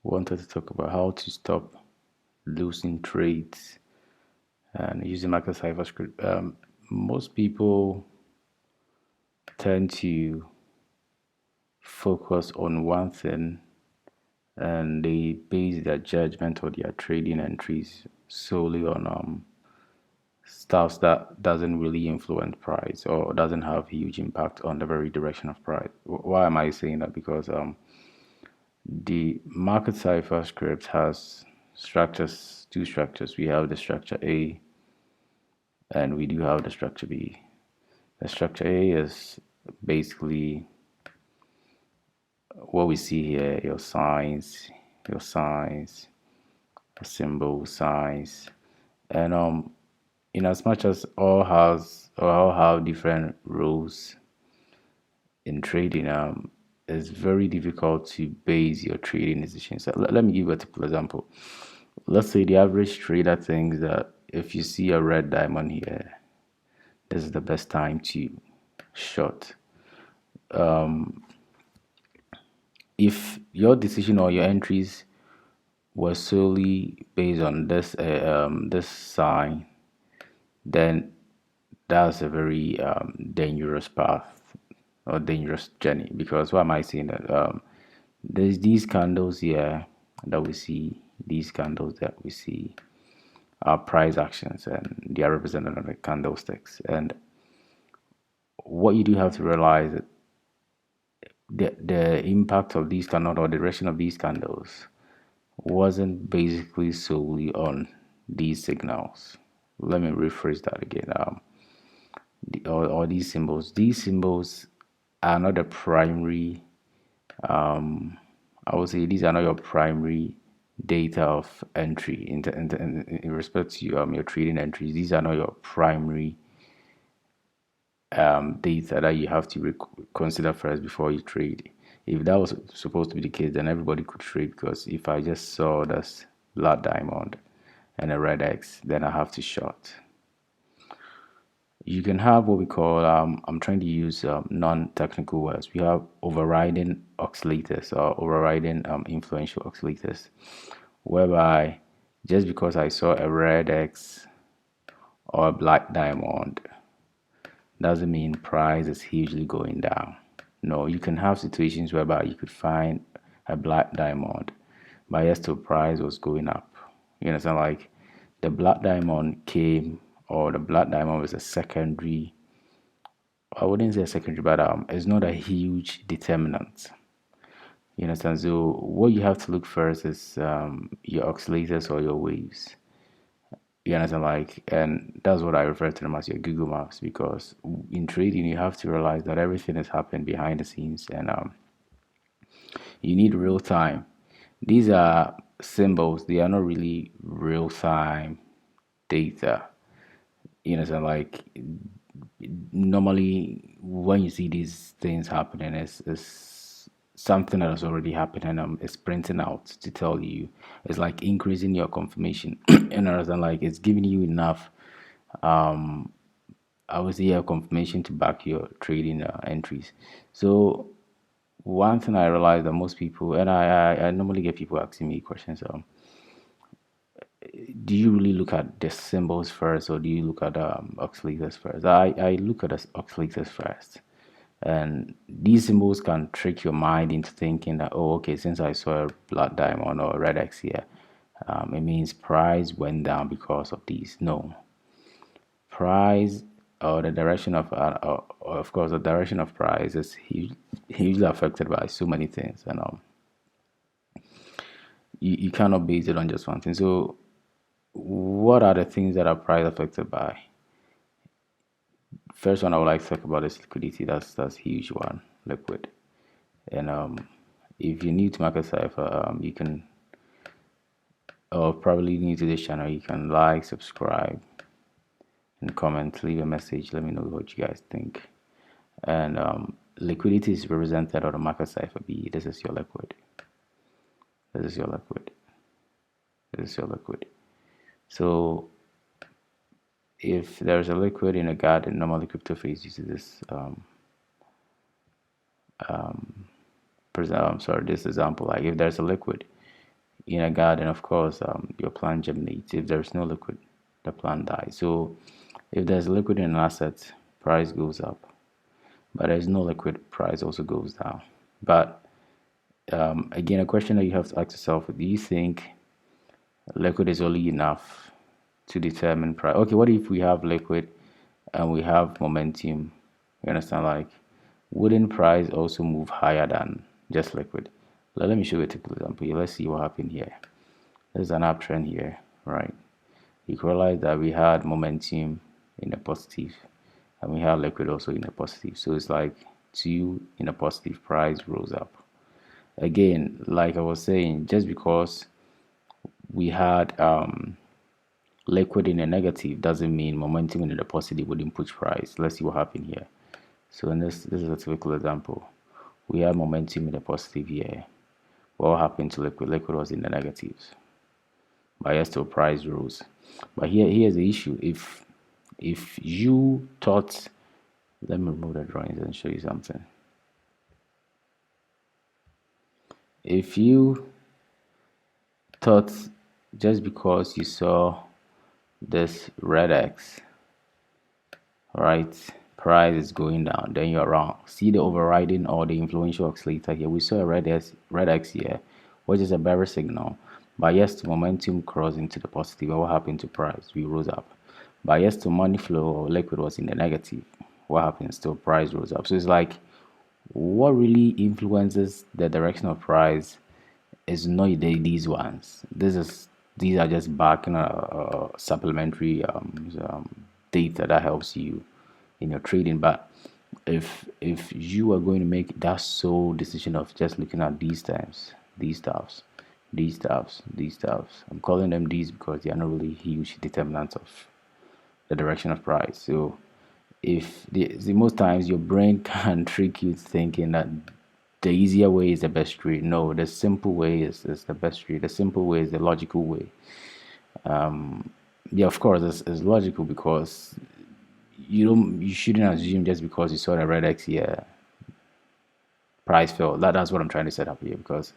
wanted to talk about how to stop losing trades and using Market Cipher script. Most people tend to focus on one thing and they base their judgment or their trading entries solely on stuff that doesn't really influence price or doesn't have huge impact on the very direction of price. Why am I saying that? Because the Market Cipher script has structures, two structures. We have the structure A and we do have the structure B. The structure A is basically what we see here, your signs, your symbol signs. And in as much as all have different roles in trading, it's very difficult to base your trading decisions. So let me give you a typical example. Let's say the average trader thinks that if you see a red diamond here, this is the best time to short. If your decision or your entries were solely based on this sign, then that's a very dangerous path or dangerous journey. Because why am I saying that? There's these candles here that we see, these candles that we see are price actions and they are represented on the candlesticks. And what you do have to realize that the impact of these candles or the direction of these candles wasn't basically solely on these signals. Let me rephrase that again. Or these symbols are not the primary. I would say these are not your primary data of entry in respect to your trading entries. These are not your primary data that you have to consider first before you trade. If that was supposed to be the case, then everybody could trade, because if I just saw this black diamond and a red X, then I have to short. You can have what we call, I'm trying to use non-technical words. We have overriding oscillators or overriding influential oscillators, whereby just because I saw a red X or a black diamond doesn't mean price is hugely going down. No, you can have situations whereby you could find a black diamond, but yes, the price was going up. You understand? Like the black diamond came, or the black diamond was a secondary. I wouldn't say a secondary, but it's not a huge determinant. You understand? So what you have to look first is your oscillators or your waves. You understand? Like, and that's what I refer to them as your Google Maps, because in trading you have to realize that everything is happening behind the scenes, and you need real time. These are symbols; they are not really real time data. You understand? Like, normally when you see these things happening, it's something that has already happened, and it's printing out to tell you. It's like increasing your confirmation. You understand? Like, it's giving you enough I would say a confirmation to back your trading entries. So one thing I realized that most people, and I normally get people asking me questions, do you really look at the symbols first, or do you look at oscillators first? I look at the oscillators first. And these symbols can trick your mind into thinking that, oh, okay, since I saw a black diamond or a red X here, it means price went down because of these. No, price or the direction of course, the direction of price is hugely affected by so many things, and you cannot base it on just one thing. So what are the things that are price affected by? First one I would like to talk about is liquidity. That's huge one, liquid. And if you're new to Market Cipher, you can, or probably new to this channel, you can like, subscribe, and comment, leave a message, let me know what you guys think. And liquidity is represented on the Market Cipher B. This is your liquid. This is your liquid. This is your liquid. So if there's a liquid in a garden, normally crypto phase uses this this example. Like if there's a liquid in a garden, of course, your plant germinates. If there's no liquid, the plant dies. So if there's liquid in an asset, price goes up. But there's no liquid, price also goes down. But again, a question that you have to ask yourself: do you think liquid is only enough to determine price? Okay, what if we have liquid and we have momentum? You understand? Like, wouldn't price also move higher than just liquid? Let me show you a typical example here. Let's see what happened here. There's an uptrend here, right? You can realize that we had momentum in a positive and we had liquid also in a positive. So it's like two in a positive, price rose up. Again, like I was saying, just because we had liquid in a negative doesn't mean momentum in the positive wouldn't push price. Let's see what happened here. So in this is a typical example. We had momentum in the positive here. What happened to liquid? Liquid was in the negatives. But yes, still price rose. But here's the issue. If you thought, let me remove the drawings and show you something. If you thought just because you saw this red X, right, price is going down, then you're wrong. See the overriding or the influential oscillator here. We saw a red X here, which is a bearish signal. But yes, to momentum crossed into the positive. What happened to price? We rose up. But yes, to money flow or liquid was in the negative. What happens? Still price rose up. So it's like, what really influences the direction of price is not these ones. These are just backing supplementary data that helps you in your trading. But if you are going to make that sole decision of just looking at these times, these stuffs, these stuffs, I'm calling them these because they are not really huge determinants of the direction of price. So if the most times your brain can trick you thinking that the easier way is the best trade. No, the simple way is the best trade. The simple way is the logical way. Yeah, of course, it's logical because you shouldn't assume just because you saw the red X here, price fell. That's what I'm trying to set up here because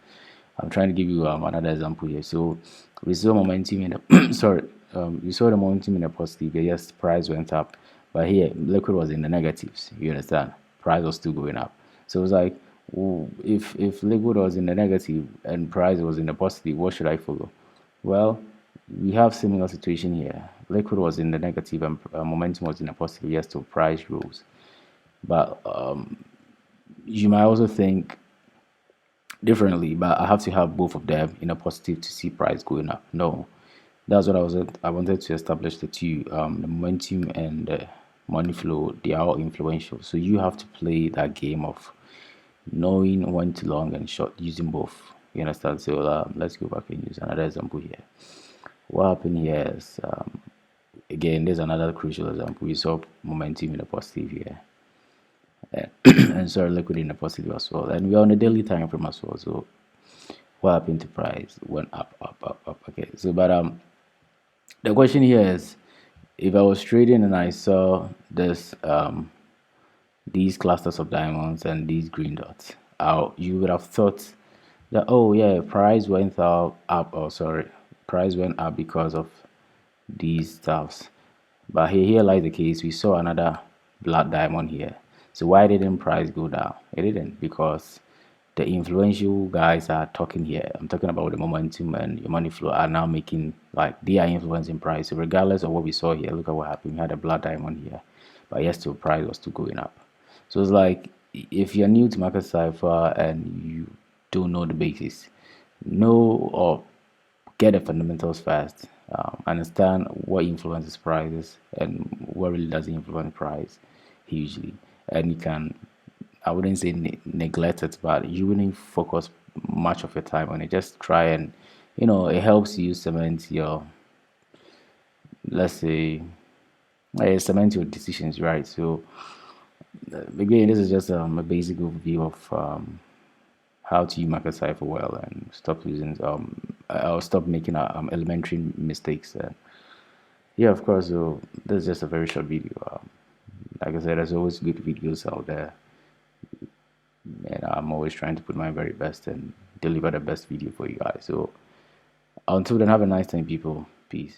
I'm trying to give you another example here. So we saw momentum in the sorry, you saw the momentum in the positive. Yes, price went up, but here liquid was in the negatives. You understand? Price was still going up. So it's like, if liquid was in the negative and price was in the positive, what should I follow? Well, we have similar situation here. Liquid was in the negative and momentum was in the positive. Yes, so price rose. But you might also think differently, but I have to have both of them in a positive to see price going up. No, that's what I wanted to establish the two, the momentum and the money flow. They are all influential, so you have to play that game of knowing when to long and short using both. You understand? So let's go back and use another example here. What happened here is, again, there's another crucial example. We saw momentum in the positive here, and sorry, liquid in the positive as well, and we're on a daily time frame as well. So what happened to price? Went up, up, up, up. Okay, so but the question here is, if I was trading and I saw this these clusters of diamonds and these green dots, you would have thought that, oh yeah, price went up, oh sorry, price went up because of these stuffs. But here lies the case. We saw another black diamond here. So why didn't price go down? It didn't, because the influential guys are talking here. I'm talking about the momentum and your money flow are now making, like, they are influencing price. So regardless of what we saw here, look at what happened. We had a black diamond here, but yes, still price was still going up. So it's like, if you're new to Market Cipher and you don't know the basics, know or get the fundamentals first. Understand what influences prices and what really doesn't influence price hugely. And you can, I wouldn't say neglect it, but you wouldn't focus much of your time on it. Just try and, it helps you cement your, let's say, cement your decisions, right? So, again, this is just a basic overview of how to use Market Cipher well and stop using I'll stop making elementary mistakes. Yeah, of course. So this is just a very short video. Like I said, there's always good videos out there, and I'm always trying to put my very best and deliver the best video for you guys. So Until then, have a nice time, people. Peace.